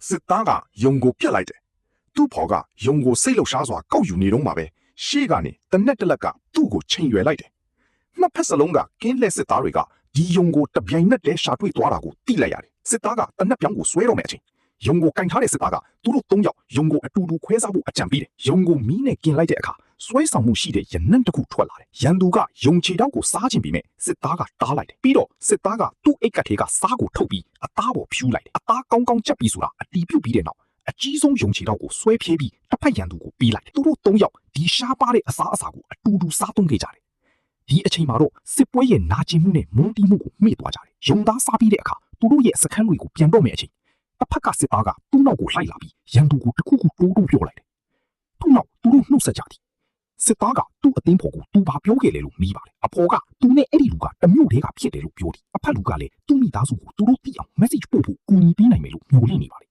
စစ်သားကယုံကိုပြက်လိုက်တယ်သူ့ဖော်ကယုံကိုစိတ်လှုပ်ရှားစွာကောက်ယူနေတော့မှာပဲရှေ့ကနေတနက်တလက်ကသူ့ကိုချိန်ရွယ်လိုက်တယ်နှစ်ဖက်စလုံးကကင်းလှည့်စစ်သားတွေကဒီယုံကိုတပြိုင်နက်တည်းရှာတွေ့သွားတာကိုသိလိုက်ရတယ်စစ်သားကတနက်ပြောင်းကိုဆွဲတော့မယ်အချိန်ယုံကိုကင်ထားတဲ့စစ်သားကသူတို့၃ယောက်ယုံကိုအတူတူခွဲစားဖို့အကြံပေးတယ်ယုံကိုမီးနဲ့กินလိုက်တဲ့အခါဆွဲဆောင်မှုရှိတဲ့ရနံ့တစ်ခုထွက်လာတယ်ရန်သူကယုံချီတောက်ကိုစားချင်ပြီးမဲ့စစ်သားကတားလိုက်တယ်ပြီးတော့စစ်သားကသူ့အိတ်ကတ်ထဲကစားကိုထုတ်ပြီးအသားပေါ်ဖြူးလိုက်တယ်အသားကောင်းကောင်းချက်ပြီးဆိုတာအတီးပြုတ်ပြီးတဲ့နောက်အကြီးဆုံးယုံချီတောက်ကိုဆွဲဖြဲပြီးတစ်ဖက်ရန်သူကိုပေးလိုက်တယ်သူတို့၃ယောက်ဒီရှားပါတဲ့အစားအစာကိုအတူတူစားသုံးခဲ့ကြတယ်ဒီအချိန်မှာတော့စစ်ပွဲရဲ့နာကျင်မှုနဲ့မုန်းတီးမှုကိုမေ့သွားကြတယ်ယုံသားစားပြီးတဲ့အခါသူတို့ရဲ့စခန်းတွေကိုပြန်တော့မယ်အချိန်တစ်ဖက်ကစစ်သားကသူ့နောက်ကိုလိုက်လာပြီးရန်သူကိုတစ်ခုခုတိုးတိုးပြောလိုက်တယ်သူ့နောက်သူတို့နှုတ်ဆက်ကြသည်စစ်သားကသူ့အသင်းဖော်ကိုသူဘာပြောခဲ့လဲလို့မေးပါတယ်အဖော်ကသူနဲ့အဲ့ဒီလူကတမျိုးတည်းကဖြစ်တယ်လို့ပြောသည်အဖက်လူကလည်းသူ့မိသားစုကိုသူတို့သိအောင် message ပို့ဖို့ကူညီပေးနိုင်မယ်လို့မျှော်လင့်နေပါတယ်